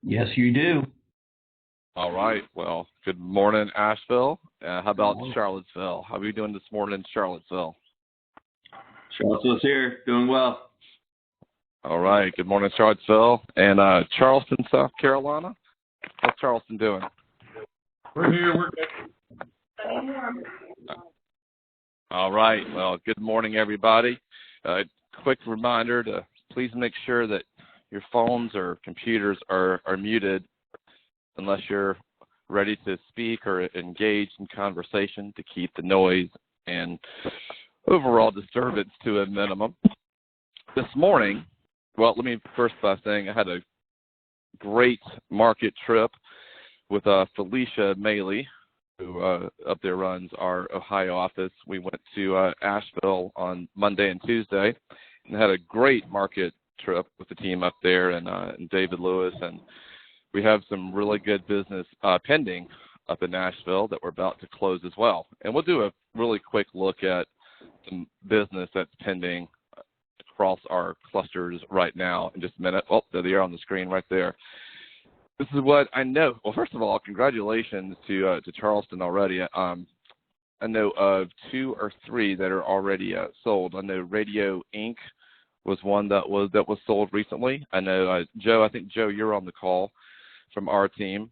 Yes, you do. All right. Well, good morning, Asheville. How about Charlottesville? How are you doing this morning in Charlottesville? Charlottesville's here, doing well. All right. Good morning, Charlottesville. And Charleston, South Carolina. How's Charleston doing? We're here. We're good. All right. Well, good morning, everybody. Quick reminder to please make sure that your phones or computers are muted unless you're ready to speak or engage in conversation to keep the noise and overall disturbance to a minimum. This morning, well, let me first by saying I had a great market trip with Felicia Maley, who up there runs our Ohio office. We went to Asheville on Monday and Tuesday and had a great market trip with the team up there and David Lewis. And we have some really good business pending up in Nashville that we're about to close as well. And we'll do a really quick look at some business that's pending across our clusters right now in just a minute. Oh, there they are on the screen right there. This is what I know. Well, first of all, congratulations to Charleston already. I know of 2 or 3 that are already sold. I know Radio Inc. was one that was sold recently. I know Joe. I think Joe, you're on the call from our team.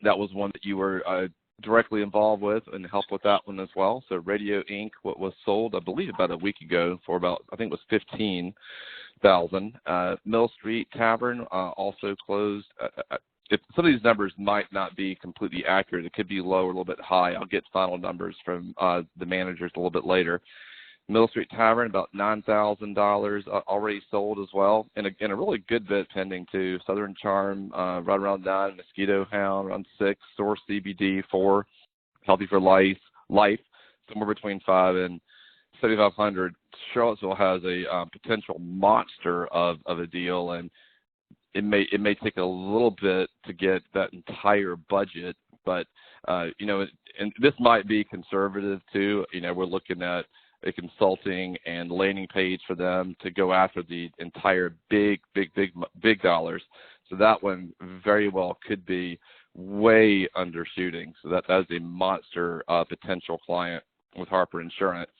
That was one that you were directly involved with and helped with that one as well. So Radio Inc. what was sold, I believe, about a week ago for about, I think it was $15,000. Mill Street Tavern also closed. If some of these numbers might not be completely accurate, it could be low or a little bit high. I'll get final numbers from the managers a little bit later. Mill Street Tavern, about $9,000 already sold as well, and a really good bit pending too. Southern Charm, right around 9, Mosquito Hound around 6, Source CBD 4, Healthy for Life, somewhere between 5 and 7,500. Charlottesville has a potential monster of a deal, and it may take a little bit to get that entire budget, but and this might be conservative too. We're looking at a consulting and landing page for them to go after the entire big dollars. So that one very well could be way undershooting. So that is a monster potential client with Harper Insurance.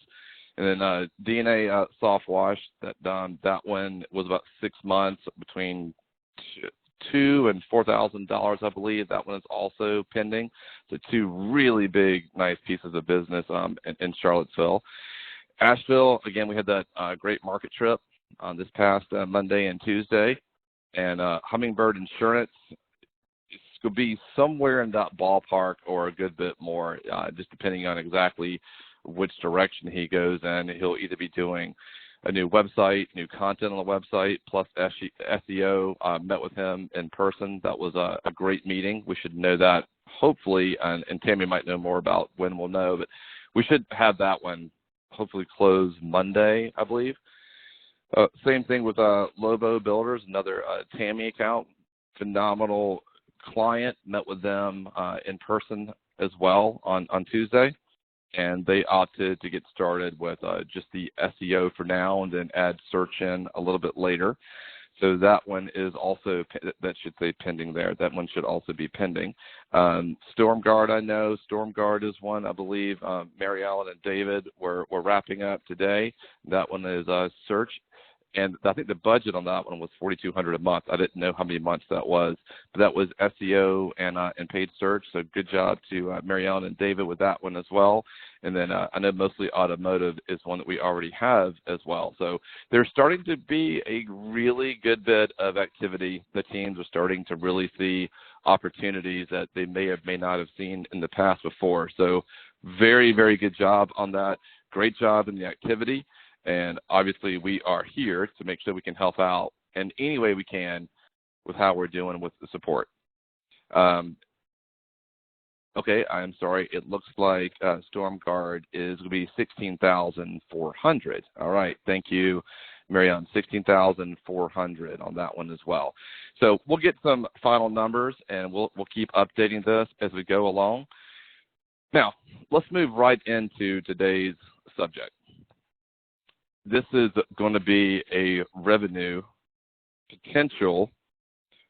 And then DNA Soft Wash, that one was about 6 months, between $2,000 and $4,000, I believe. That one is also pending. So 2 really big, nice pieces of business in Charlottesville. Asheville, again, we had that great market trip on this past Monday and Tuesday. And Hummingbird Insurance could be somewhere in that ballpark or a good bit more, just depending on exactly which direction he goes in. He'll either be doing a new website, new content on the website, plus SEO. Met with him in person. That was a great meeting. We should know that, hopefully, and Tammy might know more about when we'll know, but we should have that one hopefully close Monday, I believe. Same thing with Lobo Builders, another Tammy account. Phenomenal client. Met with them in person as well on Tuesday. And they opted to get started with just the SEO for now and then add search in a little bit later. So that one is also, that should say pending there. That one should also be pending. StormGuard, I know. StormGuard is one, I believe. Mary Ellen and David were wrapping up today. That one is search. And I think the budget on that one was $4,200 a month. I didn't know how many months that was, but that was SEO and paid search. So good job to Mary Ellen and David with that one as well. And then I know Mostly Automotive is one that we already have as well. So there's starting to be a really good bit of activity. The teams are starting to really see opportunities that they may or may not have seen in the past before. So very, very good job on that. Great job in the activity. And obviously, we are here to make sure we can help out in any way we can with how we're doing with the support. Okay, I'm sorry. It looks like StormGuard is going to be $16,400. All right, thank you, Marianne. $16,400 on that one as well. So we'll get some final numbers, and we'll keep updating this as we go along. Now, let's move right into today's subject. This is going to be a revenue potential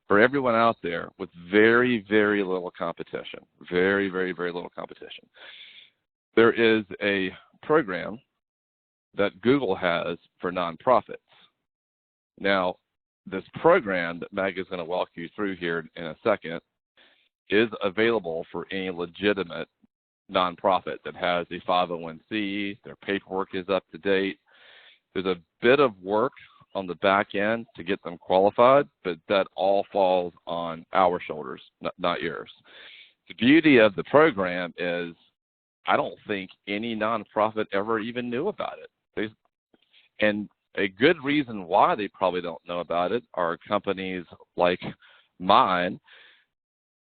for everyone out there with very, very little competition, very, very, very little competition. There is a program that Google has for nonprofits. Now, this program that Maggie is going to walk you through here in a second is available for any legitimate nonprofit that has a 501c, their paperwork is up to date. There's a bit of work on the back end to get them qualified, but that all falls on our shoulders, not yours. The beauty of the program is I don't think any nonprofit ever even knew about it. And a good reason why they probably don't know about it are companies like mine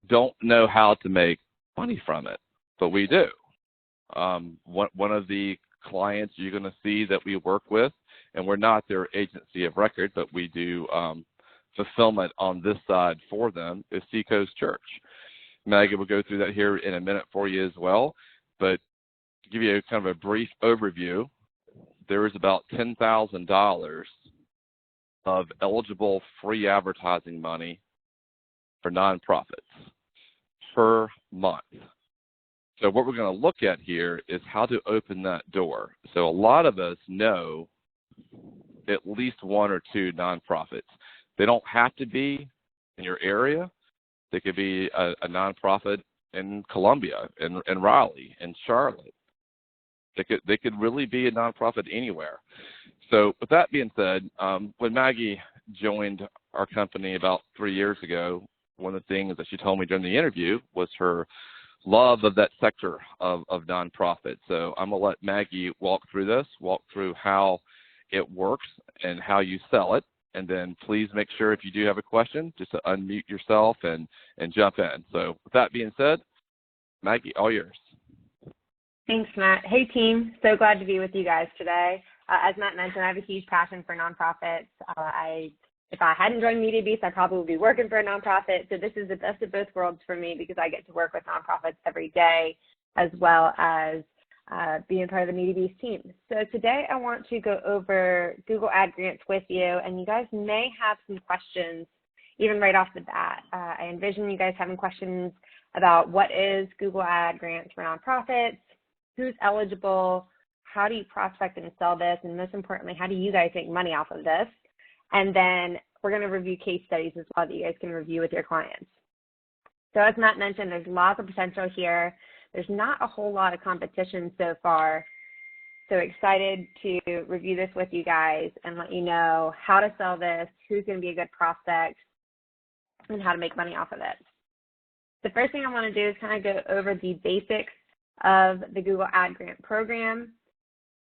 don't know how to make money from it, but we do. One of the clients you're going to see that we work with, and we're not their agency of record, but we do fulfillment on this side for them, is Seacoast Church. Maggie will go through that here in a minute for you as well, but to give you kind of a brief overview, there is about $10,000 of eligible free advertising money for nonprofits per month. So what we're going to look at here is how to open that door. So a lot of us know at least one or two nonprofits. They don't have to be in your area. They could be a nonprofit in Columbia, in Raleigh, in Charlotte. They could really be a nonprofit anywhere. So with that being said, when Maggie joined our company about 3 years ago, one of the things that she told me during the interview was her love of that sector of nonprofit. So I'm going to let Maggie walk through this, walk through how it works and how you sell it. And then please make sure if you do have a question, just to unmute yourself and jump in. So with that being said, Maggie, all yours. Thanks, Matt. Hey, team. So glad to be with you guys today. As Matt mentioned, I have a huge passion for nonprofits. If I hadn't joined MediaBeast, I probably would be working for a nonprofit. So this is the best of both worlds for me because I get to work with nonprofits every day, as well as being part of the MediaBeast team. So today I want to go over Google Ad Grants with you, and you guys may have some questions even right off the bat. I envision you guys having questions about what is Google Ad Grants for nonprofits, who's eligible, how do you prospect and sell this, and most importantly, how do you guys make money off of this? And then we're going to review case studies as well that you guys can review with your clients. So as Matt mentioned, there's lots of potential here. There's not a whole lot of competition so far. So excited to review this with you guys and let you know how to sell this, who's going to be a good prospect, and how to make money off of it. The first thing I want to do is kind of go over the basics of the Google Ad Grant program,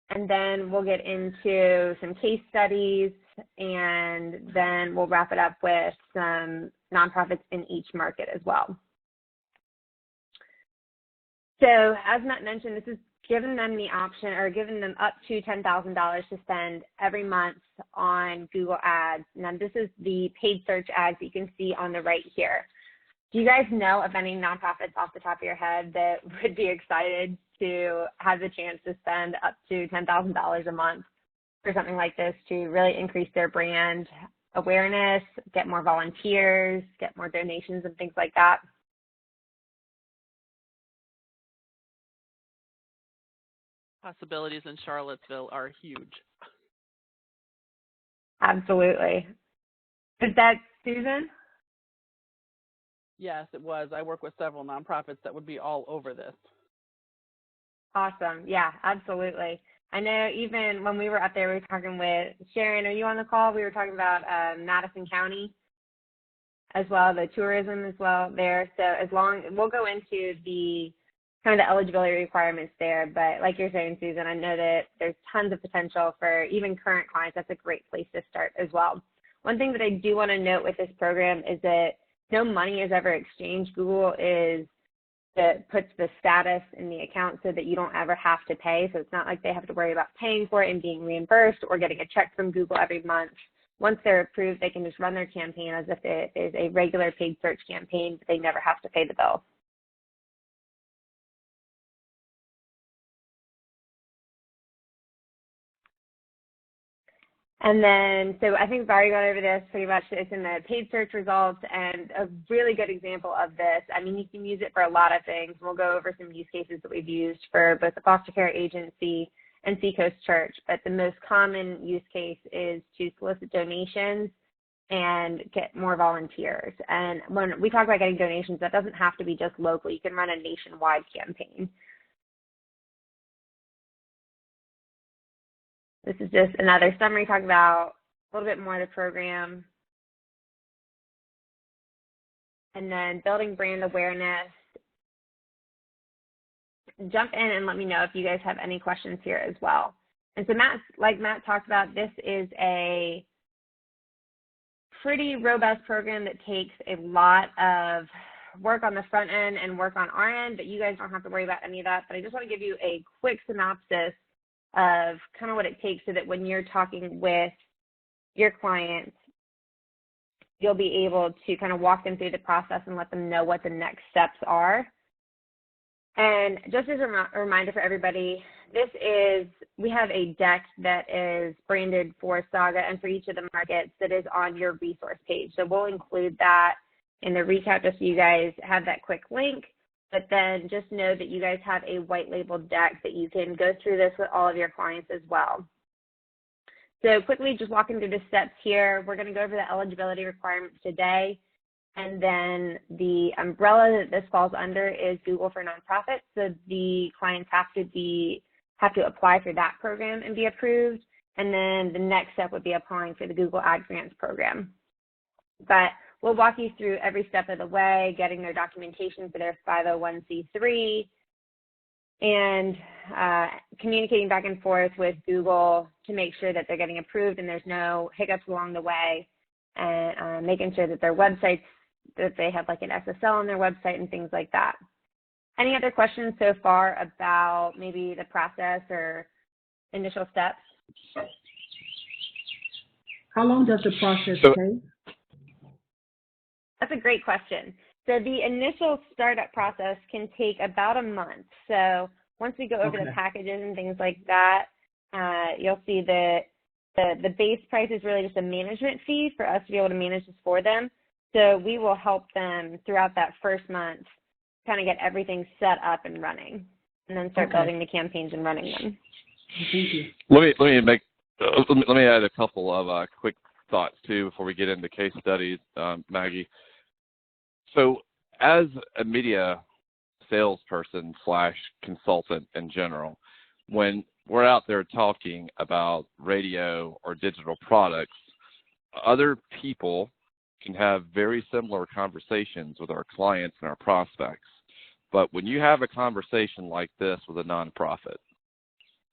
and then we'll get into some case studies, and then we'll wrap it up with some nonprofits in each market as well. So as Matt mentioned, this is giving them the option, or giving them up to $10,000 to spend every month on Google Ads. Now this is the paid search ads that you can see on the right here. Do you guys know of any nonprofits off the top of your head that would be excited to have the chance to spend up to $10,000 a month for something like this to really increase their brand awareness, get more volunteers, get more donations and things like that? Possibilities in Charlottesville are huge. Absolutely. Is that Susan? Yes, it was. I work with several nonprofits that would be all over this. Awesome. Yeah, absolutely. I know even when we were up there, we were talking with Sharon. Are you on the call? We were talking about Madison County as well, the tourism as well there. So we'll go into the kind of the eligibility requirements there. But like you're saying, Susan, I know that there's tons of potential for even current clients. That's a great place to start as well. One thing that I do want to note with this program is that no money is ever exchanged. Google puts the status in the account so that you don't ever have to pay. So it's not like they have to worry about paying for it and being reimbursed or getting a check from Google every month. Once they're approved, they can just run their campaign as if it is a regular paid search campaign, but they never have to pay the bill. And then, so I think we've already gone over this pretty much. It's in the paid search results, and a really good example of this. I mean, you can use it for a lot of things. We'll go over some use cases that we've used for both the foster care agency and Seacoast Church, but the most common use case is to solicit donations and get more volunteers. And when we talk about getting donations, that doesn't have to be just local. You can run a nationwide campaign. This is just another summary talking about a little bit more of the program. And then building brand awareness. Jump in and let me know if you guys have any questions here as well. And so like Matt talked about, this is a pretty robust program that takes a lot of work on the front end and work on our end, but you guys don't have to worry about any of that. But I just want to give you a quick synopsis of kind of what it takes so that when you're talking with your clients, you'll be able to kind of walk them through the process and let them know what the next steps are. And just as a reminder for everybody, we have a deck that is branded for Saga and for each of the markets that is on your resource page. So we'll include that in the recap just so you guys have that quick link. But then just know that you guys have a white labeled deck that you can go through this with all of your clients as well. So quickly just walking through the steps here, we're going to go over the eligibility requirements today. And then the umbrella that this falls under is Google for Nonprofits. So the clients have to apply for that program and be approved. And then the next step would be applying for the Google Ad Grants program. But we'll walk you through every step of the way, getting their documentation for their 501c3, and communicating back and forth with Google to make sure that they're getting approved and there's no hiccups along the way, and making sure that their websites, that they have like an SSL on their website and things like that. Any other questions so far about maybe the process or initial steps? How long does the process take? That's a great question. So the initial startup process can take about a month. So once we go over the packages and things like that, you'll see that the base price is really just a management fee for us to be able to manage this for them. So we will help them throughout that first month kind of get everything set up and running, and then start building the campaigns and running them. Thank you. Let me add a couple of quick thoughts too before we get into case studies, Maggie. So as a media salesperson / consultant in general, when we're out there talking about radio or digital products, other people can have very similar conversations with our clients and our prospects. But when you have a conversation like this with a nonprofit,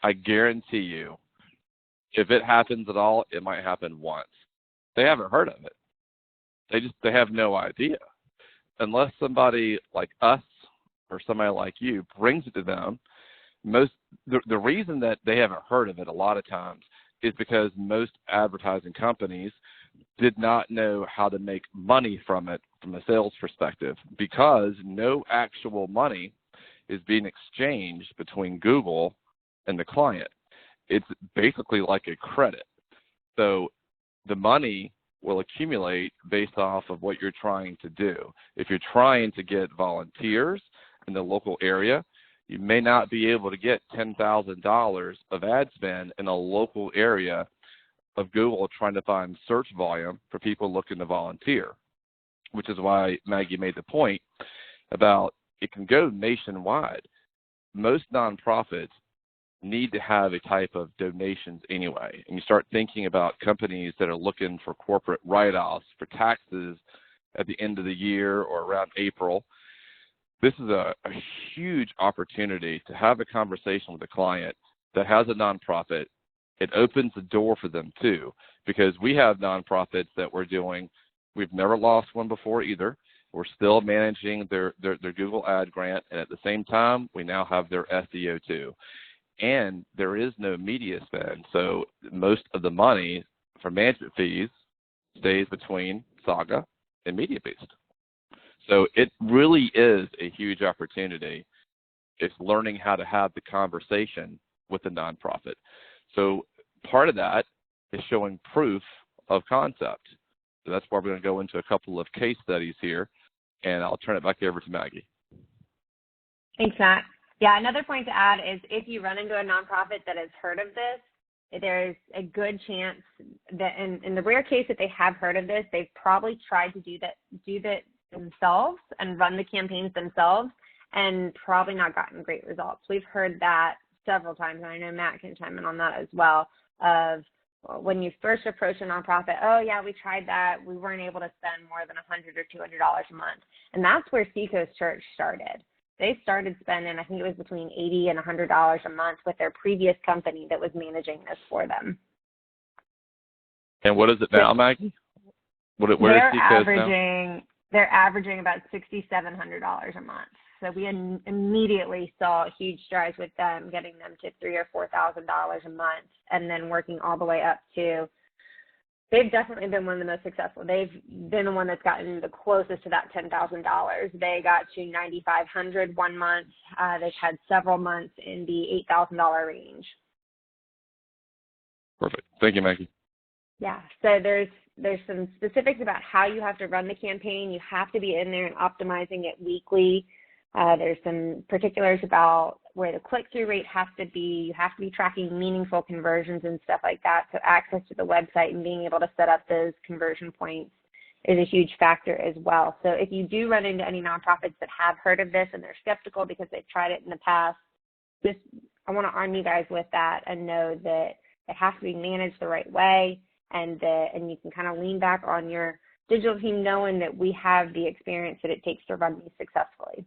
I guarantee you, if it happens at all, it might happen once. They haven't heard of it. They have no idea. Unless somebody like us or somebody like you brings it to them, the reason that they haven't heard of it a lot of times is because most advertising companies did not know how to make money from it from a sales perspective, because no actual money is being exchanged between Google and the client. It's basically like a credit. So the money will accumulate based off of what you're trying to do. If you're trying to get volunteers in the local area, you may not be able to get $10,000 of ad spend in a local area of Google trying to find search volume for people looking to volunteer, which is why Maggie made the point about it can go nationwide. Most nonprofits need to have a type of donations anyway. And you start thinking about companies that are looking for corporate write-offs for taxes at the end of the year or around April. This is a huge opportunity to have a conversation with a client that has a nonprofit. It opens the door for them too, because we have nonprofits that we're doing. We've never lost one before either. We're still managing their Google Ad Grant, and at the same time, we now have their SEO too. And there is no media spend, so most of the money for management fees stays between Saga and MediaBeast. So it really is a huge opportunity. It's learning how to have the conversation with the nonprofit. So part of that is showing proof of concept. So that's where we're going to go into a couple of case studies here, and I'll turn it back over to Maggie. Thanks, Matt. Yeah, another point to add is if you run into a nonprofit that has heard of this, there's a good chance that in the rare case that they have heard of this, they've probably tried to do that themselves and run the campaigns themselves and probably not gotten great results. We've heard that several times, and I know Matt can chime in on that as well, of when you first approach a nonprofit, oh yeah, we tried that, we weren't able to spend more than $100 or $200 a month. And that's where Seacoast Church started. They started spending, I think it was between $80 and $100 a month with their previous company that was managing this for them. And what is it now, Maggie? Where is Seacoast now? They're averaging about $6,700 a month. So we immediately saw huge strides with them, getting them to $3,000 or $4,000 a month, and then working all the way up to. They've definitely been one of the most successful. They've been the one that's gotten the closest to that $10,000. They got to $9,500 one month. They've had several months in the $8,000 range. Perfect. Thank you, Maggie. Yeah. So there's some specifics about how you have to run the campaign. You have to be in there and optimizing it weekly. There's some particulars about where the click-through rate has to be. You have to be tracking meaningful conversions and stuff like that. So access to the website and being able to set up those conversion points is a huge factor as well. So if you do run into any nonprofits that have heard of this and they're skeptical because they've tried it in the past, I want to arm you guys with that and know that it has to be managed the right way, and you can kind of lean back on your digital team knowing that we have the experience that it takes to run these successfully.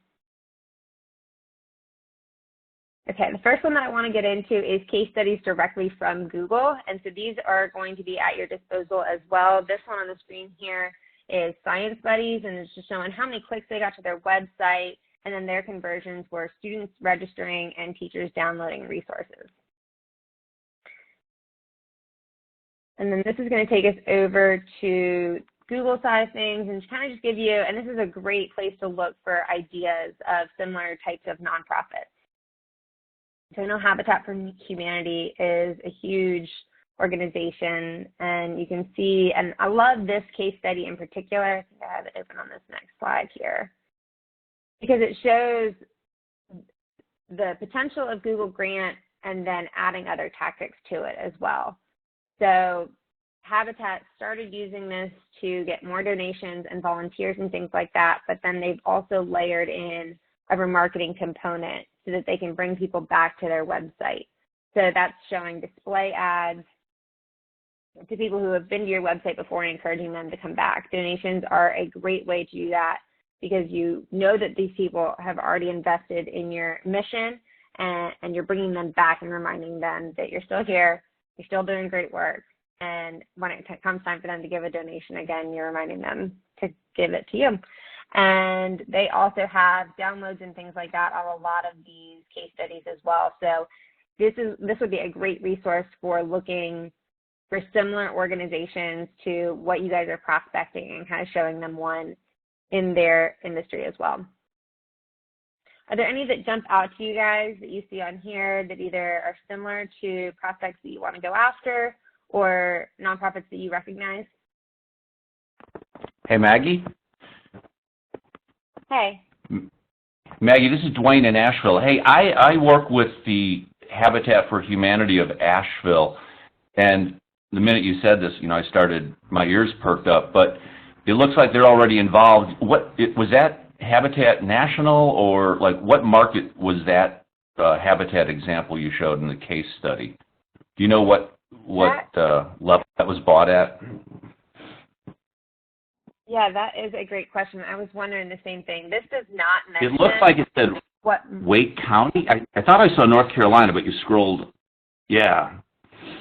Okay, the first one that I want to get into is case studies directly from Google. And so these are going to be at your disposal as well. This one on the screen here is Science Buddies, and it's just showing how many clicks they got to their website, and then their conversions were students registering and teachers downloading resources. And then this is going to take us over to Google side of things and kind of just give you, and this is a great place to look for ideas of similar types of nonprofits. So I know Habitat for Humanity is a huge organization, and you can see, and I love this case study in particular. I think I have it open on this next slide here, because it shows the potential of Google Grant and then adding other tactics to it as well. So Habitat started using this to get more donations and volunteers and things like that, but then they've also layered in a remarketing component so that they can bring people back to their website. So that's showing display ads to people who have been to your website before and encouraging them to come back. Donations are a great way to do that because you know that these people have already invested in your mission, and you're bringing them back and reminding them that you're still here, you're still doing great work, and when it comes time for them to give a donation again, you're reminding them to give it to you. And they also have downloads and things like that on a lot of these case studies as well. So this would be a great resource for looking for similar organizations to what you guys are prospecting and kind of showing them one in their industry as well. Are there any that jump out to you guys that you see on here that either are similar to prospects that you want to go after or nonprofits that you recognize? Hey, Maggie. Hey. Maggie, this is Dwayne in Asheville. Hey, I work with the Habitat for Humanity of Asheville, and the minute you said this, I started, my ears perked up, but it looks like they're already involved. Was that Habitat National, or like what market was that Habitat example you showed in the case study? Do you know what level that was bought at? Yeah, that is a great question. I was wondering the same thing. This does not mention. It looks like it said Wake County. I thought I saw North Carolina, but you scrolled. Yeah.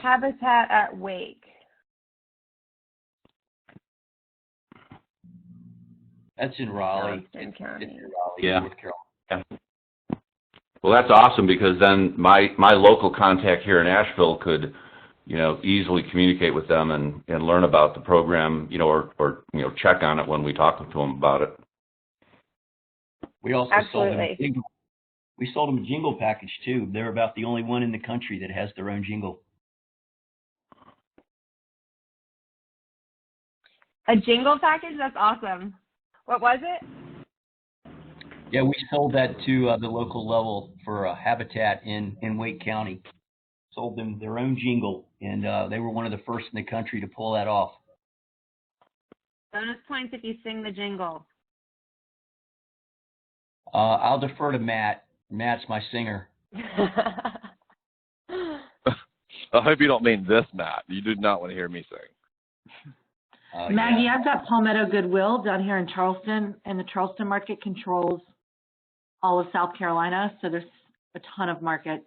Habitat at Wake. That's in Raleigh. It's in Raleigh, Yeah. North Carolina. Yeah. Well, that's awesome, because then my local contact here in Asheville could, easily communicate with them and learn about the program, or check on it when we talk to them about it. We also Absolutely. sold them a jingle package too. They're about the only one in the country that has their own jingle. A jingle package? That's awesome. What was it? Yeah, we sold that to the local level for Habitat in Wake County. Sold them their own jingle, and they were one of the first in the country to pull that off. Bonus points if you sing the jingle. I'll defer to Matt. Matt's my singer. I hope you don't mean this, Matt. You do not want to hear me sing. Maggie, Yeah. I've got Palmetto Goodwill down here in Charleston, and the Charleston market controls all of South Carolina, so there's a ton of markets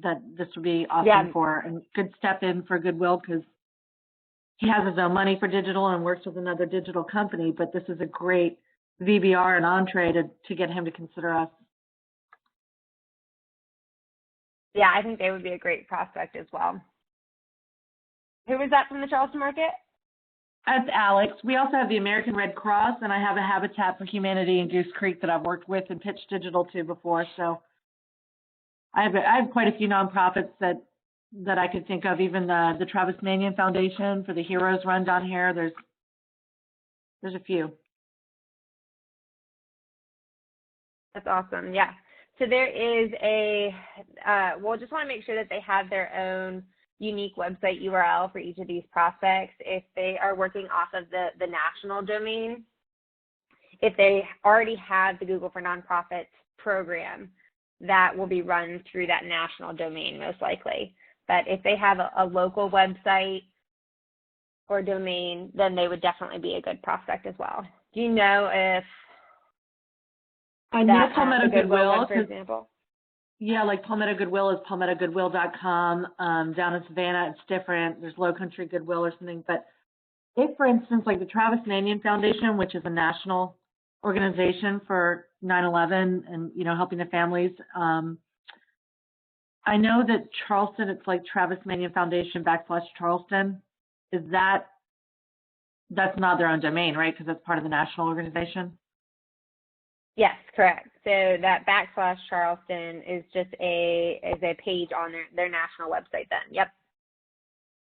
that this would be awesome for, and good step in for Goodwill because he has his own money for digital and works with another digital company, but this is a great VBR and entree to get him to consider us. Yeah, I think they would be a great prospect as well. Who was that from the Charleston market? That's Alex. We also have the American Red Cross, and I have a Habitat for Humanity in Goose Creek that I've worked with and pitched digital to before. So I have quite a few nonprofits that I could think of. Even the Travis Manion Foundation for the Heroes Run down here. There's a few. That's awesome. Yeah. So there is we'll just want to make sure that they have their own unique website URL for each of these prospects. If they are working off of the national domain, if they already have the Google for Nonprofits program, that will be run through that national domain most likely. But if they have a local website or domain, then they would definitely be a good prospect as well. Do you know if I know that Palmetto Goodwill, for example? Yeah, like Palmetto Goodwill is palmettogoodwill.com. Down in Savannah, it's different. There's Low Country Goodwill or something. But if, for instance, like the Travis Manion Foundation, which is a national organization for 9/11 and, helping the families, I know that Charleston, it's like Travis Manion Foundation /Charleston. That's not their own domain, right? Because that's part of the national organization. Yes, correct. So that /Charleston is just a page on their national website then. Yep.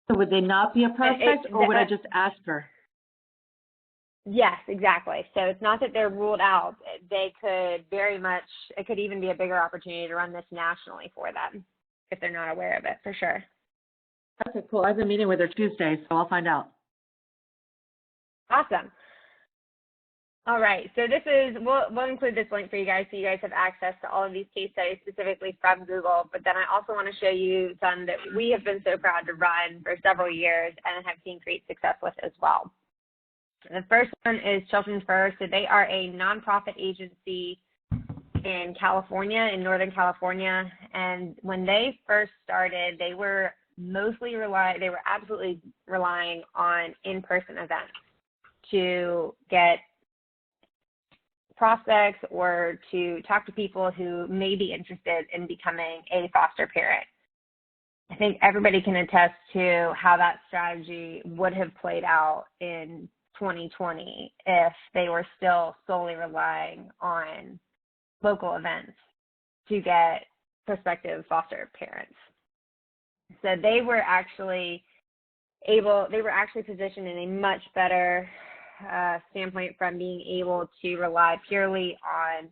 So would they not be a prospect, or would I just ask her? Yes, exactly. So it's not that they're ruled out. They could it could even be a bigger opportunity to run this nationally for them if they're not aware of it, for sure. Okay, cool. I've been meeting with her Tuesday, so I'll find out. Awesome. All right, so we'll include this link for you guys so you guys have access to all of these case studies specifically from Google, but then I also want to show you some that we have been so proud to run for several years and have seen great success with as well. The first one is Children First. So they are a nonprofit agency in California, in Northern California, and when they first started, they were absolutely relying on in-person events to get prospects or to talk to people who may be interested in becoming a foster parent. I think everybody can attest to how that strategy would have played out in 2020 if they were still solely relying on local events to get prospective foster parents. So they were actually positioned in a much better standpoint from being able to rely purely on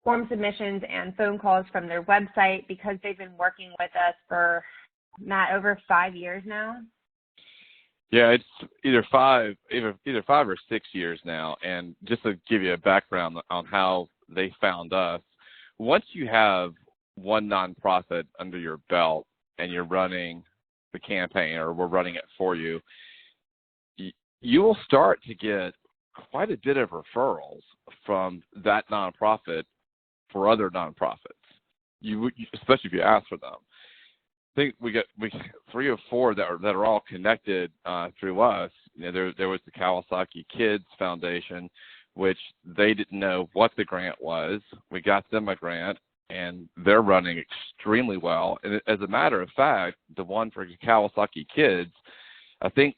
form submissions and phone calls from their website because they've been working with us for, Matt, over 5 years now. Yeah, it's either five or 6 years now. And just to give you a background on how they found us, once you have one nonprofit under your belt and you're running the campaign, or we're running it for you, you will start to get quite a bit of referrals from that nonprofit for other nonprofits. Especially if you ask for them. I think we got 3 or 4 that are all connected through us. There was the Kawasaki Kids Foundation, which they didn't know what the grant was. We got them a grant, and they're running extremely well. And as a matter of fact, the one for Kawasaki Kids, I think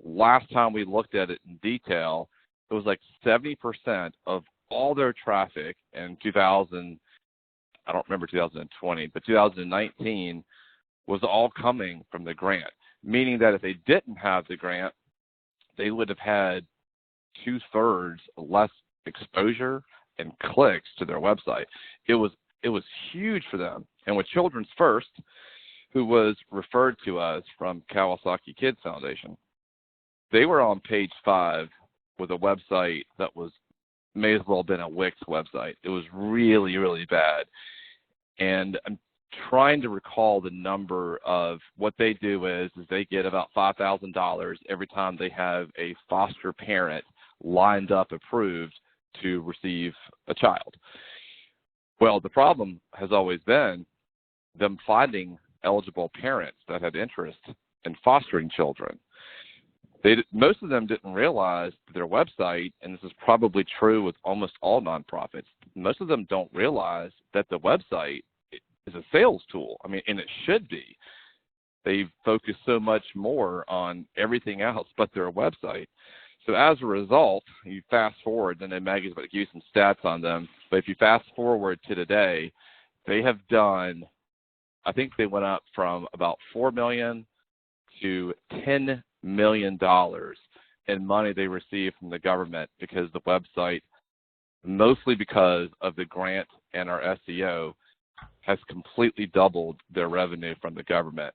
last time we looked at it in detail, it was like 70% of all their traffic in 2000, I don't remember 2020, but 2019 was all coming from the grant. meaning that if they didn't have the grant, they would have had 2/3 less exposure and clicks to their website. It was huge for them. And with Children's First, who was referred to us from Kawasaki Kids Foundation, they were on page 5 with a website that may as well have been a Wix website. It was really, really bad. And I'm trying to recall the number of what they do is they get about $5,000 every time they have a foster parent lined up approved to receive a child. Well, the problem has always been them finding eligible parents that had interest in fostering children. Most of them didn't realize their website, and this is probably true with almost all nonprofits, most of them don't realize that the website is a sales tool. I mean, and it should be. They focus so much more on everything else but their website. So as a result, you fast forward, and then Maggie's about to give you some stats on them, but if you fast forward to today, they have done, I think they went up from about $4 million to $10 million in money they received from the government because the website, mostly because of the grant and our SEO, has completely doubled their revenue from the government.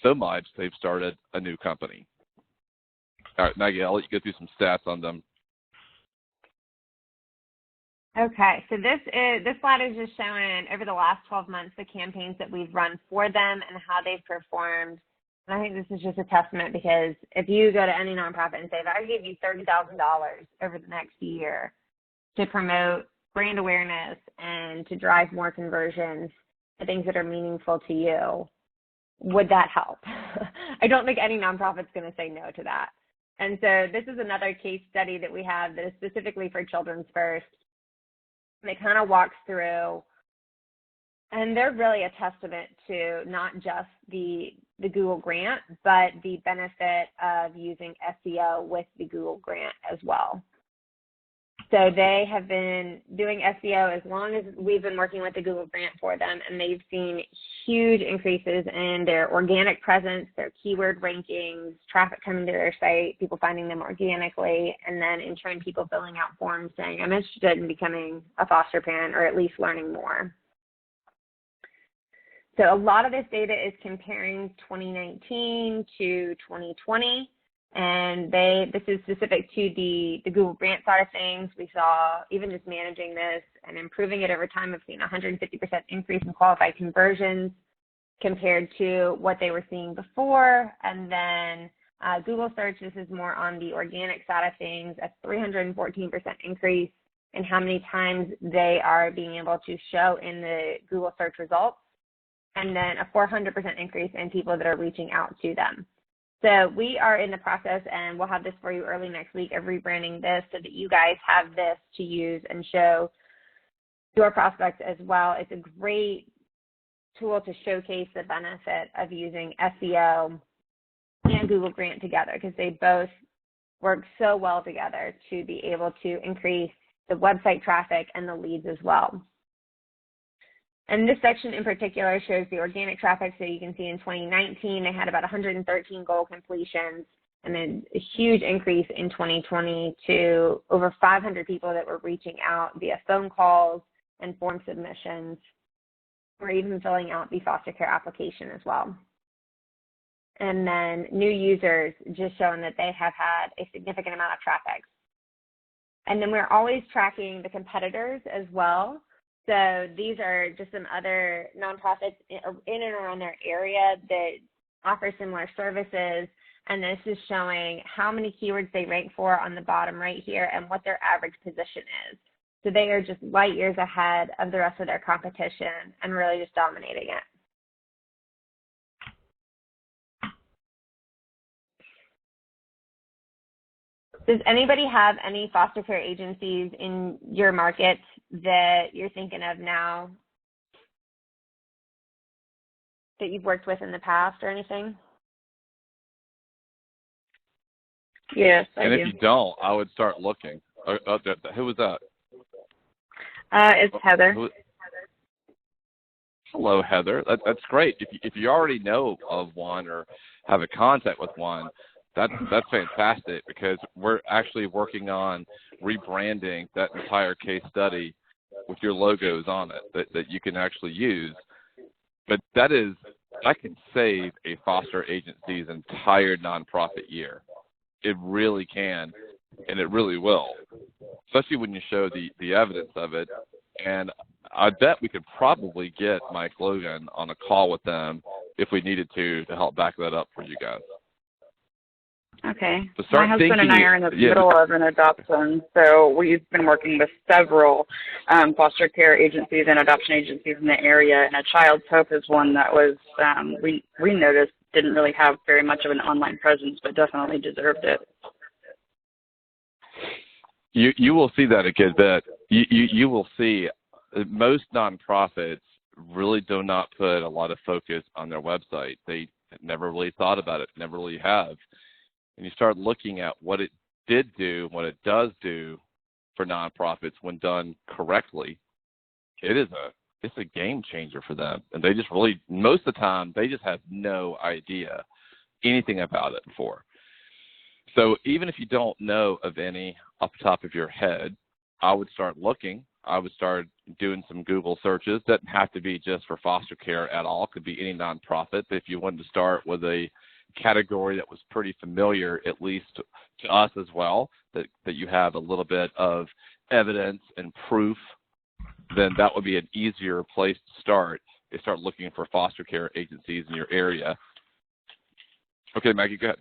So much they've started a new company. All right, Maggie, I'll let you go through some stats on them. Okay, so this slide is just showing over the last 12 months the campaigns that we've run for them and how they've performed. And I think this is just a testament because if you go to any nonprofit and say, if I give you $30,000 over the next year to promote brand awareness and to drive more conversions to things that are meaningful to you, would that help? I don't think any nonprofit's going to say no to that. And so this is another case study that we have that is specifically for Children's First. And it kind of walks through, and they're really a testament to not just the Google grant, but the benefit of using SEO with the Google grant as well. So they have been doing SEO as long as we've been working with the Google grant for them, and they've seen huge increases in their organic presence, their keyword rankings, traffic coming to their site, people finding them organically, and then in turn people filling out forms saying, I'm interested in becoming a foster parent or at least learning more. So a lot of this data is comparing 2019 to 2020. And this is specific to the Google grant side of things. We saw, even just managing this and improving it over time, we've seen a 150% increase in qualified conversions compared to what they were seeing before. And then Google search, this is more on the organic side of things, a 314% increase in how many times they are being able to show in the Google search results. And then a 400% increase in people that are reaching out to them. So we are in the process, and we'll have this for you early next week, of rebranding this so that you guys have this to use and show your prospects as well. It's a great tool to showcase the benefit of using SEO and Google Grant together because they both work so well together to be able to increase the website traffic and the leads as well. And this section in particular shows the organic traffic. So you can see in 2019, they had about 113 goal completions, and then a huge increase in 2020 to over 500 people that were reaching out via phone calls and form submissions, or even filling out the foster care application as well. And then new users, just showing that they have had a significant amount of traffic. And then we're always tracking the competitors as well. So these are just some other nonprofits in and around their area that offer similar services. And this is showing how many keywords they rank for on the bottom right here and what their average position is. So they are just light years ahead of the rest of their competition and really just dominating it. Does anybody have any foster care agencies in your market that you're thinking of now that you've worked with in the past or anything? Yes, I do. And if you don't, I would start looking. Who was that? It's Heather. Hello, Heather. That's great. If you already know of one or have a contact with one, that's fantastic, because we're actually working on rebranding that entire case study with your logos on it that you can actually use. But that can save a foster agency's entire nonprofit year. It really can, and it really will, especially when you show the evidence of it. And I bet we could probably get Mike Logan on a call with them if we needed to help back that up for you guys. Okay. So start My husband and I thinking- are in the yeah. middle of an adoption, so we've been working with several foster care agencies and adoption agencies in the area, and A Child's Hope is one that was, we noticed didn't really have very much of an online presence, but definitely deserved it. You will see that a good bit. You will see most nonprofits really do not put a lot of focus on their website. They never really thought about it, never really have. And you start looking at what it did do, what it does do for nonprofits when done correctly. It's a game changer for them. And they just really, most of the time, they just have no idea anything about it before. So even if you don't know of any off the top of your head, I would start looking. I would start doing some Google searches. Doesn't have to be just for foster care at all. It could be any nonprofit. But if you wanted to start with a category that was pretty familiar, at least to us as well, that you have a little bit of evidence and proof, then that would be an easier place to start. Is start looking for foster care agencies in your area. Okay, Maggie, go ahead.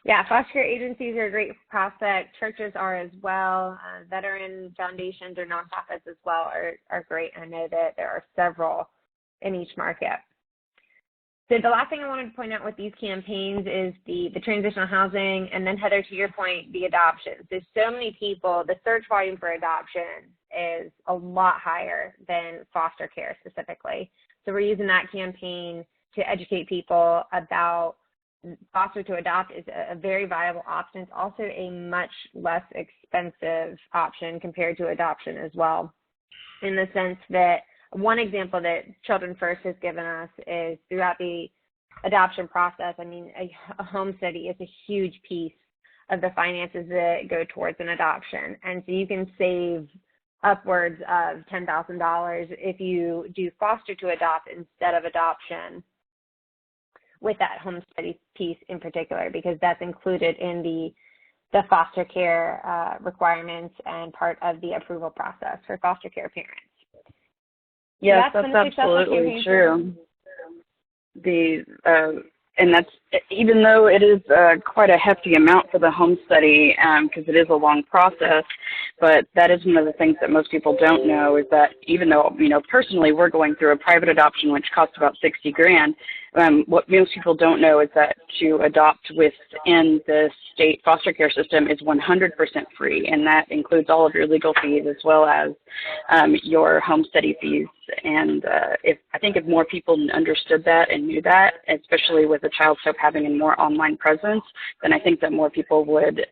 Yeah, foster care agencies are a great prospect. Churches are as well. Veteran foundations or nonprofits as well are great. I know that there are several in each market. So the last thing I wanted to point out with these campaigns is the transitional housing, and then Heather, to your point, the adoption. There's so many people, the search volume for adoption is a lot higher than foster care specifically. So we're using that campaign to educate people about foster to adopt is a very viable option. It's also a much less expensive option compared to adoption as well, in the sense that one example that Children First has given us is throughout the adoption process, I mean, a home study is a huge piece of the finances that go towards an adoption. And so you can save upwards of $10,000 if you do foster to adopt instead of adoption with that home study piece in particular, because that's included in the foster care requirements and part of the approval process for foster care parents. Yes, So that's absolutely true. And that's, even though it is quite a hefty amount for the home study, because it is a long process, but that is one of the things that most people don't know, is that even though, personally we're going through a private adoption which costs about $60,000, what most people don't know is that to adopt within the state foster care system is 100% free, and that includes all of your legal fees as well as your home study fees. And I think if more people understood that and knew that, especially with A Child's Hope having a more online presence, then I think that more people would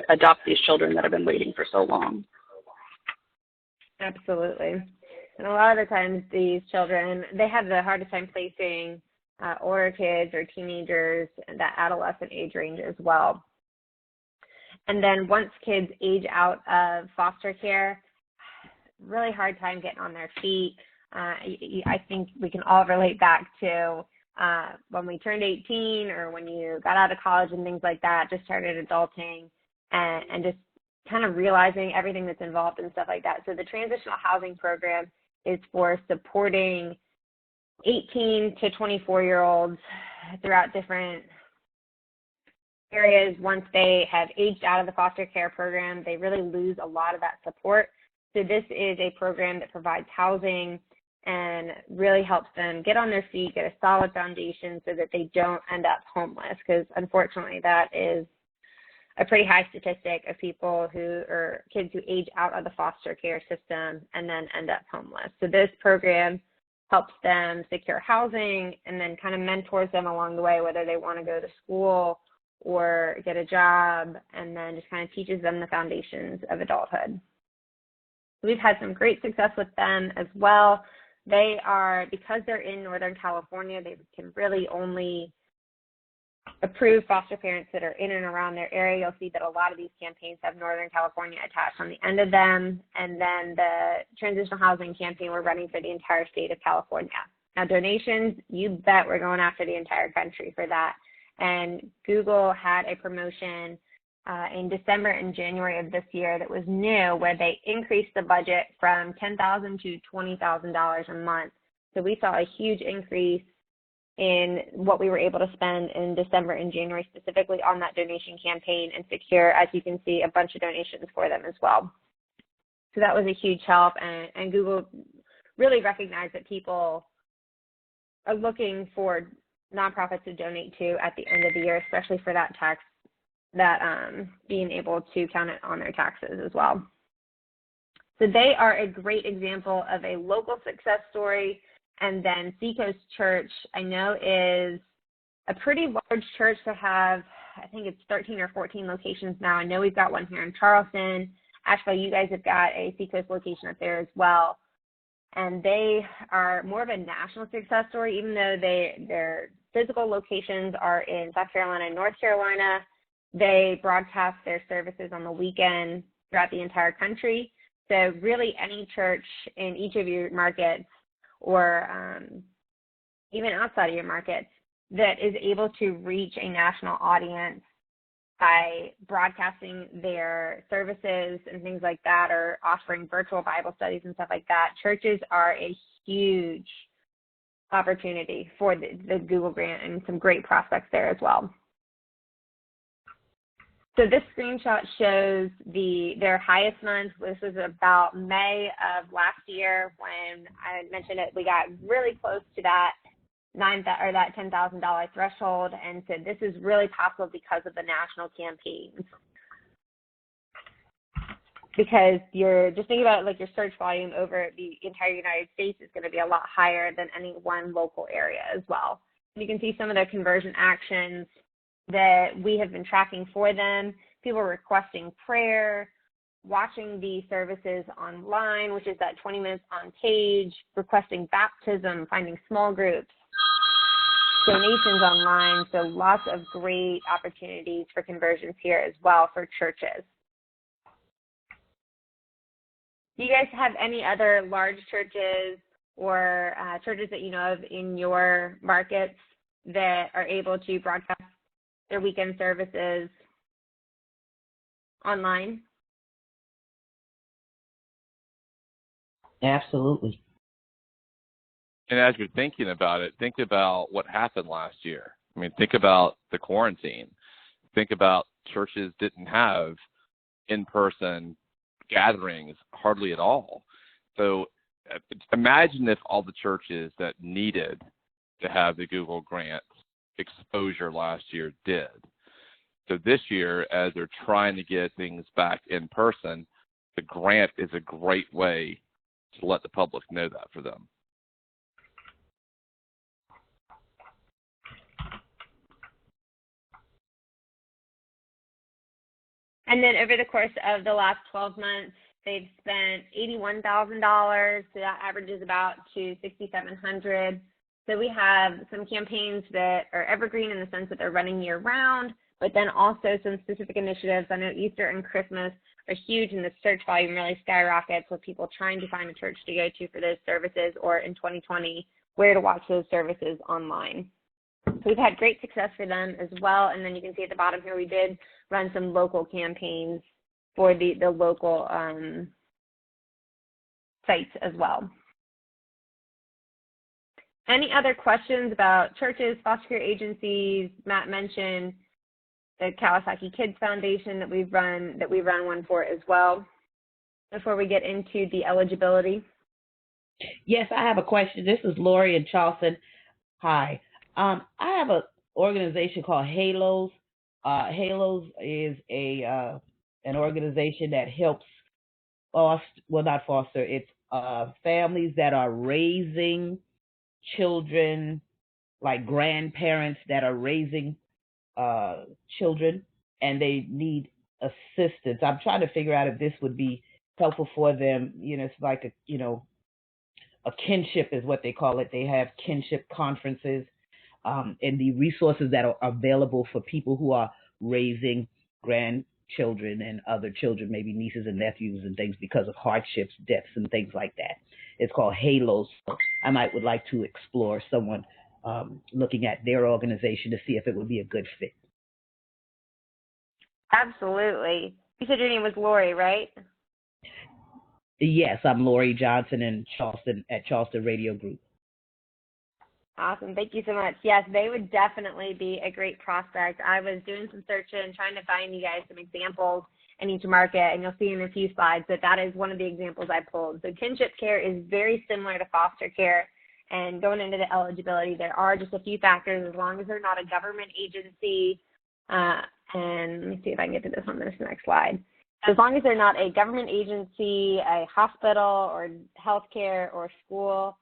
adopt these children that have been waiting for so long. Absolutely. And a lot of the times these children, they have the hardest time placing older kids or teenagers in that adolescent age range as well. And then once kids age out of foster care, really hard time getting on their feet. I think we can all relate back to when we turned 18 or when you got out of college and things like that, just started adulting and just kind of realizing everything that's involved and stuff like that. So the transitional housing program is for supporting 18 to 24-year-olds throughout different areas. Once they have aged out of the foster care program, they really lose a lot of that support. So this is a program that provides housing and really helps them get on their feet, get a solid foundation so that they don't end up homeless, because unfortunately that is a pretty high statistic of people kids who age out of the foster care system and then end up homeless. So this program helps them secure housing and then kind of mentors them along the way, whether they want to go to school or get a job, and then just kind of teaches them the foundations of adulthood. We've had some great success with them as well. They are, because they're in Northern California, they can really only approve foster parents that are in and around their area. You'll see that a lot of these campaigns have Northern California attached on the end of them. And then the transitional housing campaign we're running for the entire state of California. Now, donations, you bet we're going after the entire country for that. And Google had a promotion in December and January of this year that was new, where they increased the budget from $10,000 to $20,000 a month. So we saw a huge increase in what we were able to spend in December and January, specifically on that donation campaign, and secure, as you can see, a bunch of donations for them as well. So that was a huge help, and Google really recognized that people are looking for nonprofits to donate to at the end of the year, especially for that tax, being able to count it on their taxes as well. So they are a great example of a local success story. And then Seacoast Church, I know, is a pretty large church to have. I think it's 13 or 14 locations now. I know we've got one here in Charleston. Asheville, you guys have got a Seacoast location up there as well. And they are more of a national success story, even though their physical locations are in South Carolina and North Carolina. They broadcast their services on the weekend throughout the entire country. So really any church in each of your markets, or even outside of your markets, that is able to reach a national audience by broadcasting their services and things like that, or offering virtual Bible studies and stuff like that. Churches are a huge opportunity for the Google grant, and some great prospects there as well. So this screenshot shows their highest month. This was about May of last year, when I mentioned it. We got really close to that that $10,000 threshold, and so this is really possible because of the national campaigns. Because you're just thinking about it, like your search volume over the entire United States is going to be a lot higher than any one local area as well. You can see some of the conversion actions that we have been tracking for them. People requesting prayer, watching the services online, which is that 20 minutes on page, requesting baptism, finding small groups, donations online. So lots of great opportunities for conversions here as well for churches. Do you guys have any other large churches or churches that you know of in your markets that are able to broadcast their weekend services online? Absolutely. And as you're thinking about it, think about what happened last year. I mean, think about the quarantine. Think about churches didn't have in-person gatherings hardly at all. So imagine if all the churches that needed to have the Google grant exposure last year did. So this year, as they're trying to get things back in person, the grant is a great way to let the public know that for them. And then over the course of the last 12 months, they've spent $81,000. So that averages about to $6,700. So we have some campaigns that are evergreen in the sense that they're running year round, but then also some specific initiatives. I know Easter and Christmas are huge, and the search volume really skyrockets with people trying to find a church to go to for those services, or in 2020, where to watch those services online. So we've had great success for them as well. And then you can see at the bottom here, we did run some local campaigns for the local sites as well. Any other questions about churches, foster care agencies? Matt mentioned the Kawasaki Kids Foundation that we run one for as well, before we get into the eligibility. Yes, I have a question. This is Lori in Charleston. Hi. I have an organization called Halos. Halos is an organization that helps it's families that are raising children, like grandparents that are raising children, and they need assistance. I'm trying to figure out if this would be helpful for them. You know, it's like a kinship is what they call it. They have kinship conferences, and the resources that are available for people who are raising grandchildren and other children, maybe nieces and nephews and things because of hardships, deaths, and things like that. It's called Halos. So I would like to explore someone looking at their organization to see if it would be a good fit. Absolutely. You said your name was Lori, right? Yes, I'm Lori Johnson in Charleston at Charleston Radio Group. Awesome. Thank you so much. Yes, they would definitely be a great prospect. I was doing some searching, trying to find you guys some examples in each market, and you'll see in a few slides that that is one of the examples I pulled. So kinship care is very similar to foster care. And going into the eligibility, there are just a few factors as long as they're not a government agency. And let me see if I can get to this on this next slide. As long as they're not a government agency, a hospital, or healthcare or school,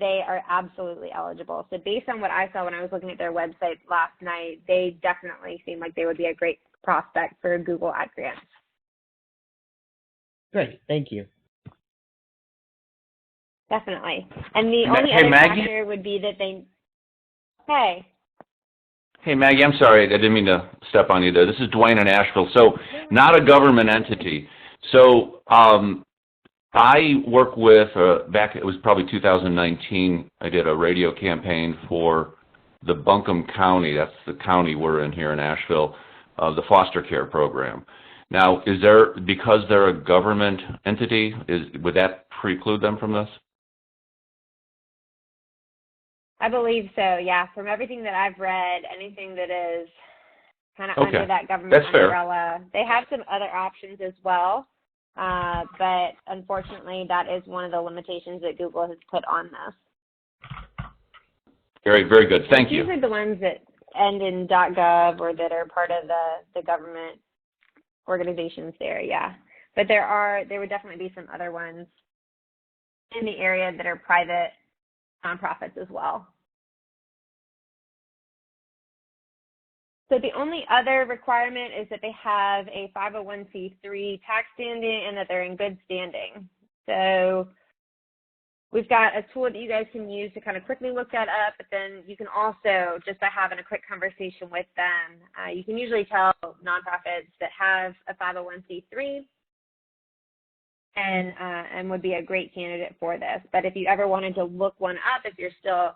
they are absolutely eligible. So based on what I saw when I was looking at their website last night, they definitely seem like they would be a great prospect for Google Ad Grants. Great, thank you. Definitely. And the Hey, only other Maggie? factor would be that they, hey. Hey, Maggie, I'm sorry. I didn't mean to step on you there. This is Dwayne in Asheville. So not a government entity. So I work with, back, it was probably 2019, I did a radio campaign for the Buncombe County, that's the county we're in here in Asheville, the foster care program. Now, is there, because they're a government entity, would that preclude them from this? I believe so, yeah. From everything that I've read, anything that is kind of Okay. under that government That's fair. umbrella. They have some other options as well, but unfortunately that is one of the limitations that Google has put on this. Very, very good. Thank you. These are the ones that end in .gov or that are part of the government organizations there, yeah. But there would definitely be some other ones in the area that are private nonprofits as well. So the only other requirement is that they have a 501c3 tax standing and that they're in good standing. So we've got a tool that you guys can use to kind of quickly look that up, but then you can also, just by having a quick conversation with them, you can usually tell nonprofits that have a 501c3 and would be a great candidate for this. But if you ever wanted to look one up, if you're still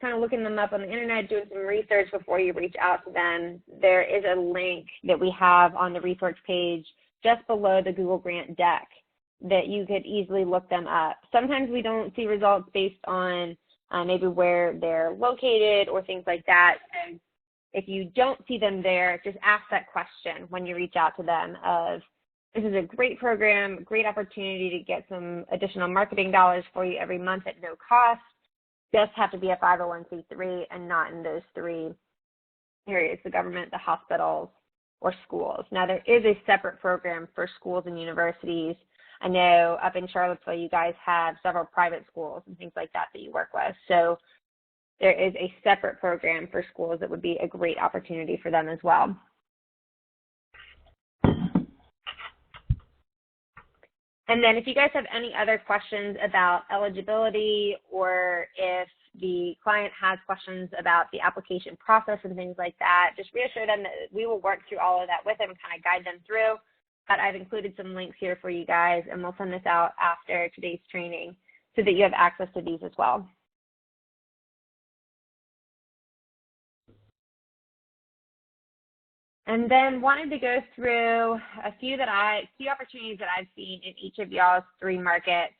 kind of looking them up on the internet, doing some research before you reach out to them, there is a link that we have on the research page just below the Google Grant deck that you could easily look them up. Sometimes we don't see results based on maybe where they're located or things like that. So if you don't see them there, just ask that question when you reach out to them of, this is a great program, great opportunity to get some additional marketing dollars for you every month at no cost. Just have to be a 501c3 and not in those three areas, the government, the hospitals, or schools. Now, there is a separate program for schools and universities. I know up in Charlottesville, you guys have several private schools and things like that that you work with. So there is a separate program for schools that would be a great opportunity for them as well. And then if you guys have any other questions about eligibility, or if the client has questions about the application process and things like that, just reassure them that we will work through all of that with them and kind of guide them through. But I've included some links here for you guys, and we'll send this out after today's training so that you have access to these as well. And then wanted to go through a few opportunities that I've seen in each of y'all's three markets.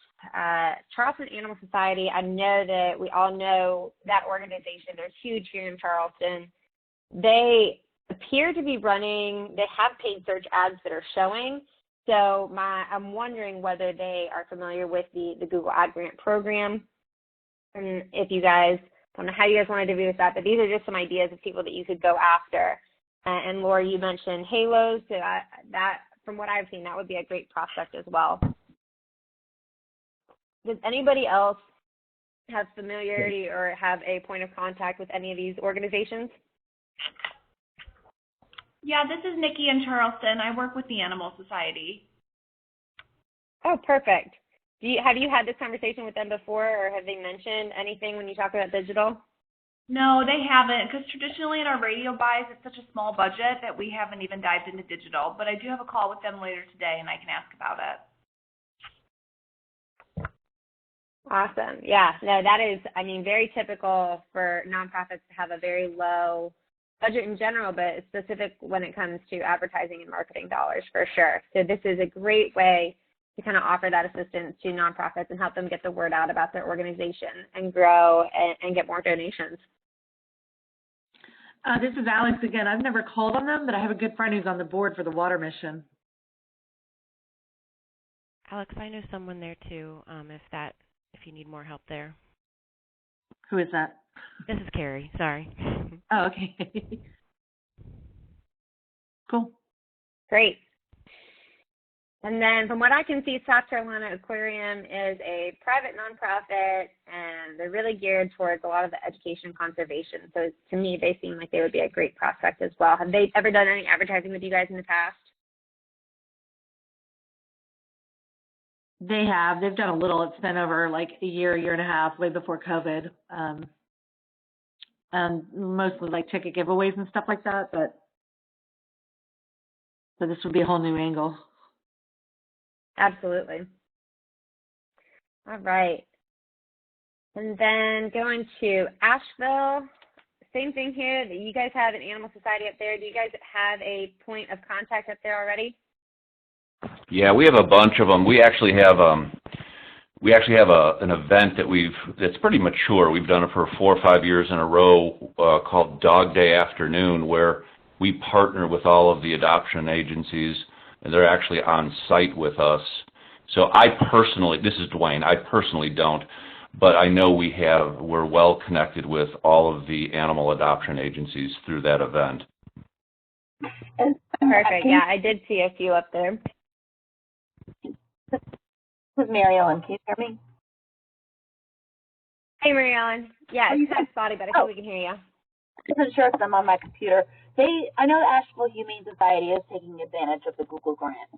Charleston Animal Society, I know that we all know that organization. They're huge here in Charleston. They appear to be running, they have paid search ads that are showing. So I'm wondering whether they are familiar with the Google Ad Grant program. And if you guys, I don't know how you guys want to do with that, but these are just some ideas of people that you could go after. And Laura, you mentioned Halos, so that from what I've seen, that would be a great prospect as well. Does anybody else have familiarity or have a point of contact with any of these organizations? Yeah, this is Nikki in Charleston. I work with the Animal Society. Oh, perfect. Have you had this conversation with them before, or have they mentioned anything when you talk about digital? No, they haven't, because traditionally in our radio buys, it's such a small budget that we haven't even dived into digital. But I do have a call with them later today, and I can ask about it. Awesome. Yeah, no, that is, I mean, very typical for nonprofits to have a very low budget in general, but it's specific when it comes to advertising and marketing dollars for sure. So this is a great way to kind of offer that assistance to nonprofits and help them get the word out about their organization and grow and get more donations. This is Alex again. I've never called on them, but I have a good friend who's on the board for the water mission. Alex, I know someone there too, if you need more help there. Who is that? This is Carrie, sorry. Oh, okay. Cool. Great. And then from what I can see, South Carolina Aquarium is a private nonprofit, and they're really geared towards a lot of the education and conservation. So to me, they seem like they would be a great prospect as well. Have they ever done any advertising with you guys in the past? They have. They've done a little. It's been over like a year and a half, way before COVID. And mostly like ticket giveaways and stuff like that. But so this would be a whole new angle. Absolutely. All right. And then going to Asheville, same thing here. You guys have an animal society up there. Do you guys have a point of contact up there already? Yeah, we have a bunch of them. We actually have an event that's pretty mature. We've done it for 4 or 5 years in a row called Dog Day Afternoon, where we partner with all of the adoption agencies, and they're actually on site with us. So this is Dwayne, I personally don't, but I know we're well connected with all of the animal adoption agencies through that event. Perfect. Yeah, I did see a few up there. This is Mary Ellen. Can you hear me? Hey, Mary Ellen. Yeah, it's kind of spotty, but I think we can hear you. I wasn't sure if I'm on my computer. I know the Asheville Humane Society is taking advantage of the Google grant.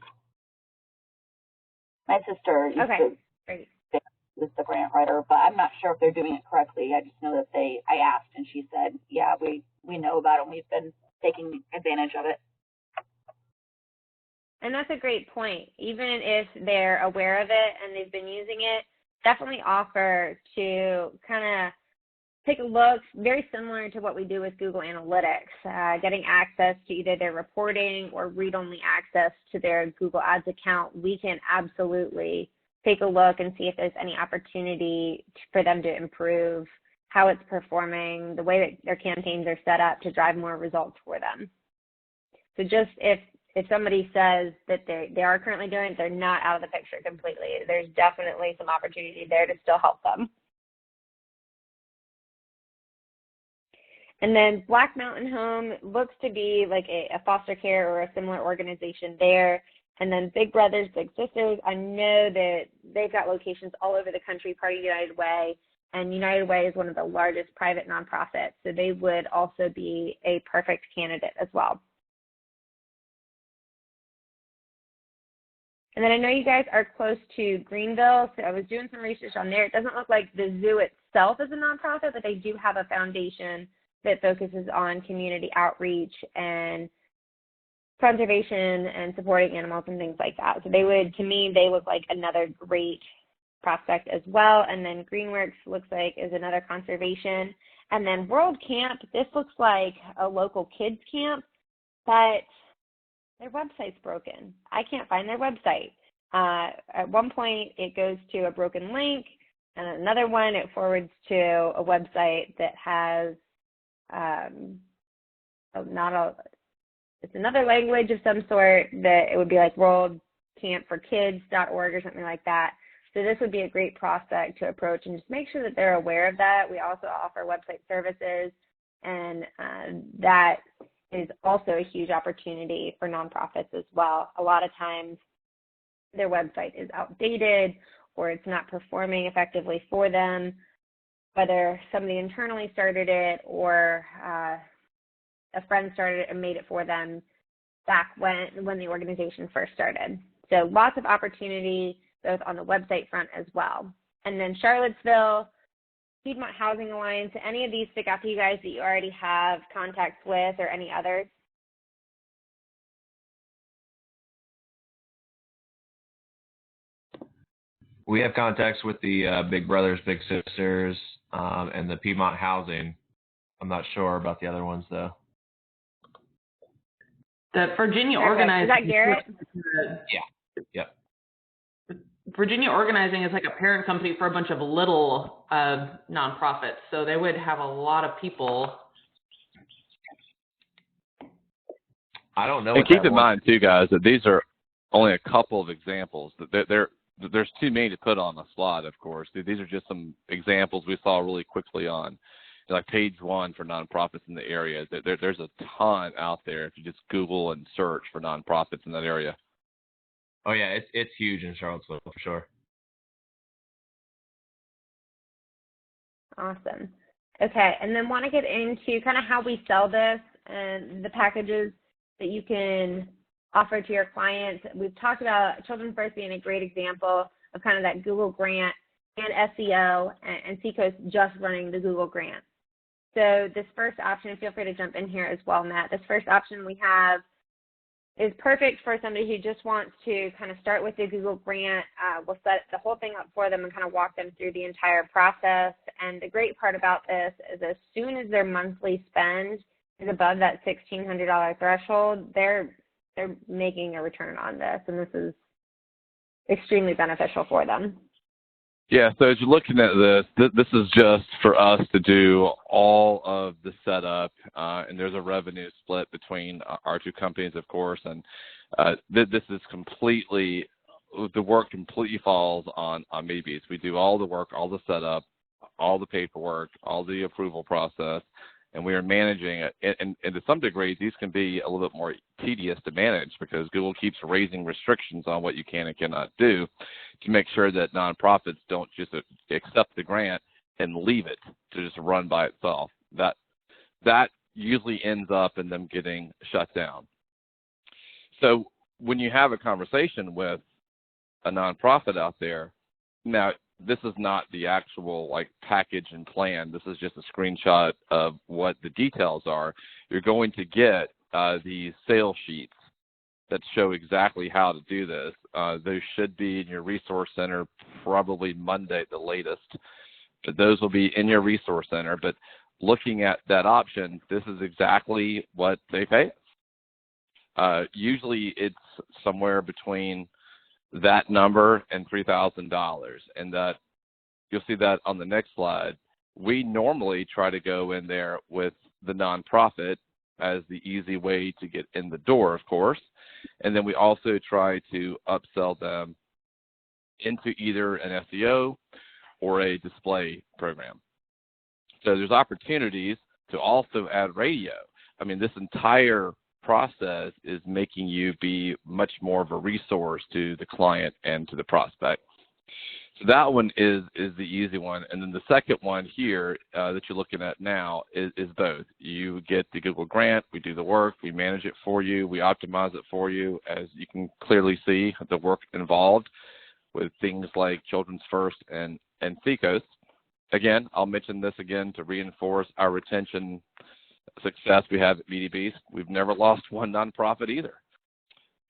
My sister is the grant writer, but I'm not sure if they're doing it correctly. I just know that I asked, and she said, yeah, we know about it, and we've been taking advantage of it. And that's a great point. Even if they're aware of it and they've been using it, definitely offer to kind of take a look, very similar to what we do with Google Analytics, getting access to either their reporting or read-only access to their Google Ads account. We can absolutely take a look and see if there's any opportunity for them to improve how it's performing, the way that their campaigns are set up to drive more results for them. So just if somebody says that they are currently doing it, they're not out of the picture completely. There's definitely some opportunity there to still help them. And then Black Mountain Home looks to be like a foster care or a similar organization there. And then Big Brothers Big Sisters, I know that they've got locations all over the country, part of United Way, and United Way is one of the largest private nonprofits, so they would also be a perfect candidate as well. And then I know you guys are close to Greenville, so I was doing some research on there. It doesn't look like the zoo itself is a nonprofit, but they do have a foundation that focuses on community outreach and conservation and supporting animals and things like that. So to me, they look like another great prospect as well. And then Greenworks looks like is another conservation. And then World Camp, this looks like a local kids camp, but their website's broken. I can't find their website. At one point, it goes to a broken link, and another one, it forwards to a website that has it's another language of some sort, that it would be like worldcampforkids.org or something like that. So this would be a great prospect to approach and just make sure that they're aware of that. We also offer website services, and that is also a huge opportunity for nonprofits as well. A lot of times their website is outdated or it's not performing effectively for them, whether somebody internally started it or a friend started it and made it for them back when the organization first started. So lots of opportunity both on the website front as well. And then Charlottesville, Piedmont Housing Alliance, any of these stick out to you guys that you already have contacts with, or any others? We have contacts with the Big Brothers Big Sisters and the Piedmont Housing. I'm not sure about the other ones though. The Virginia Okay. Organizing. Is that Garrett? Yeah. Yep. Virginia Organizing is like a parent company for a bunch of little nonprofits, so they would have a lot of people. I don't know. And keep in mind too, guys, that these are only a couple of examples. There's too many to put on the slide, of course. These are just some examples we saw really quickly on, like page 1 for nonprofits in the area. There's a ton out there if you just Google and search for nonprofits in that area. Oh yeah, it's huge in Charlottesville for sure. Awesome. Okay, and then want to get into kind of how we sell this and the packages that you can offer to your clients. We've talked about Children First being a great example of kind of that Google grant and SEO, and Seacoast just running the Google grant. So this first option, feel free to jump in here as well, Matt. This first option we have is perfect for somebody who just wants to kind of start with the Google grant. We'll set the whole thing up for them and kind of walk them through the entire process. And the great part about this is as soon as their monthly spend is above that $1,600 threshold, they're making a return on this, and this is extremely beneficial for them. Yeah, so as you're looking at this is just for us to do all of the setup, and there's a revenue split between our two companies, of course, and this is completely, the work completely falls on MediaBeast. We do all the work, all the setup, all the paperwork, all the approval process, and we are managing it. And to some degree, these can be a little bit more tedious to manage because Google keeps raising restrictions on what you can and cannot do to make sure that nonprofits don't just accept the grant and leave it to just run by itself. That usually ends up in them getting shut down. So when you have a conversation with a nonprofit out there, now this is not the actual like package and plan. This is just a screenshot of what the details are. You're going to get these sales sheets that show exactly how to do this. Those should be in your resource center probably Monday at the latest. But those will be in your resource center. But looking at that option, this is exactly what they pay us. Usually it's somewhere between that number and $3,000, and that you'll see that on the next slide. We normally try to go in there with the nonprofit as the easy way to get in the door, of course, and then we also try to upsell them into either an SEO or a display program. So there's opportunities to also add radio. I mean, this entire process is making you be much more of a resource to the client and to the prospect. So that one is the easy one. And then the second one here that you're looking at now is both. You get the Google grant, we do the work, we manage it for you, we optimize it for you. As you can clearly see, the work involved with things like Children's First and Seacoast. Again, I'll mention this again to reinforce our retention success we have at MediaBeast. We've never lost one nonprofit either.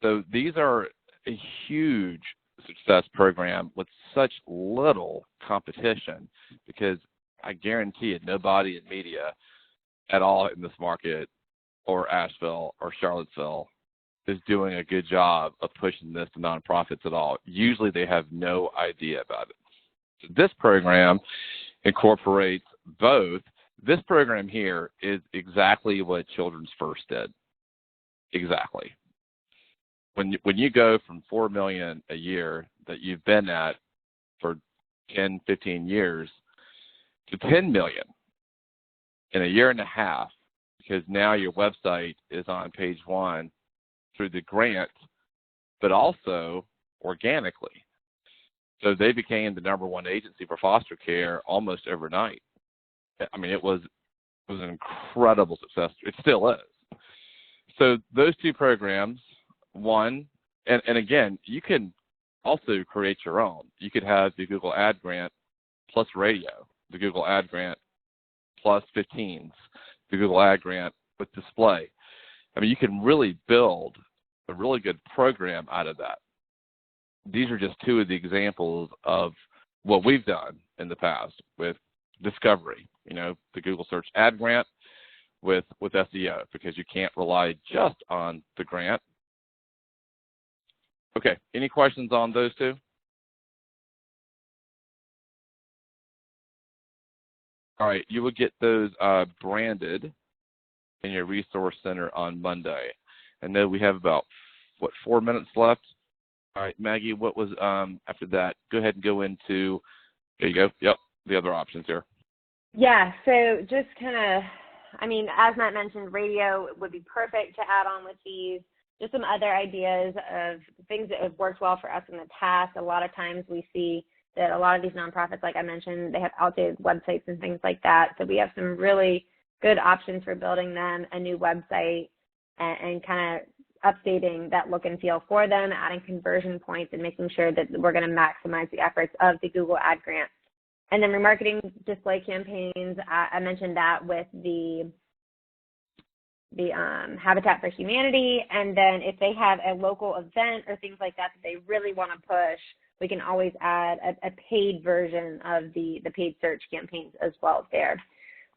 So these are a huge success program with such little competition, because I guarantee it, nobody in media at all in this market or Asheville or Charlottesville is doing a good job of pushing this to nonprofits at all. Usually they have no idea about it. So this program incorporates both. This program here is exactly what Children's First did. Exactly. When you go from $4 million a year that you've been at for 10, 15 years to $10 million in a year and a half, because now your website is on page 1 through the grant, but also organically. So they became the #1 agency for foster care almost overnight. I mean, it was an incredible success. It still is. So those two programs, one, and again, you can also create your own. You could have the Google Ad Grant plus radio, the Google Ad Grant plus 15s, the Google Ad Grant with display. I mean, you can really build a really good program out of that. These are just two of the examples of what we've done in the past with discovery, the Google Search Ad Grant with SEO, because you can't rely just on the grant. Okay, any questions on those two? All right, you will get those branded in your resource center on Monday. I know we have about, 4 minutes left? All right, Maggie, what was after that? Go ahead and go into, there you go, yep, the other options here. Yeah, so just kind of, as Matt mentioned, radio would be perfect to add on with these. Just some other ideas of things that have worked well for us in the past. A lot of times we see that a lot of these nonprofits, like I mentioned, they have outdated websites and things like that. So we have some really good options for building them a new website and kind of updating that look and feel for them, adding conversion points and making sure that we're going to maximize the efforts of the Google Ad Grant. And then remarketing display campaigns, I mentioned that with the Habitat for Humanity. And then if they have a local event or things like that that they really want to push, we can always add a paid version of the paid search campaigns as well there.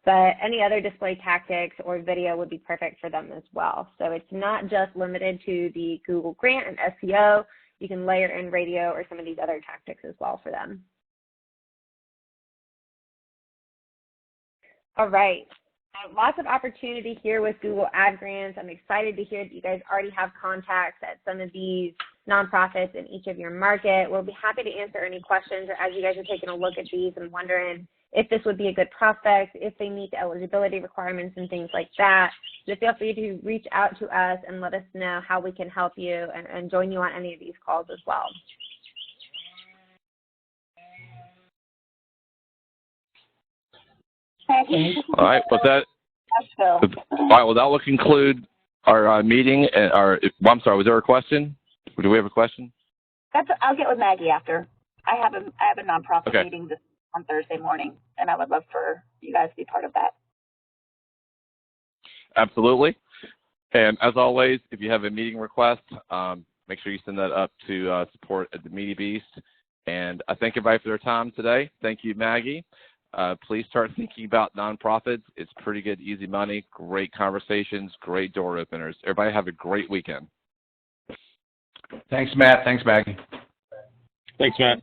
But any other display tactics or video would be perfect for them as well. So it's not just limited to the Google Grant and SEO. You can layer in radio or some of these other tactics as well for them. All right. Lots of opportunity here with Google Ad Grants. I'm excited to hear that you guys already have contacts at some of these nonprofits in each of your market. We'll be happy to answer any questions, or as you guys are taking a look at these and wondering if this would be a good prospect, if they meet the eligibility requirements and things like that. So feel free to reach out to us and let us know how we can help you and join you on any of these calls as well. All right, well, that will conclude our meeting. I'm sorry, was there a question? Do we have a question? I'll get with Maggie after. I have a nonprofit meeting on Thursday morning, and I would love for you guys to be part of that. Absolutely. And as always, if you have a meeting request, make sure you send that up to support at the Media Beast. And I thank everybody for their time today. Thank you, Maggie. Please start thinking about nonprofits. It's pretty good, easy money, great conversations, great door openers. Everybody have a great weekend. Thanks, Matt. Thanks, Maggie. Thanks, Matt.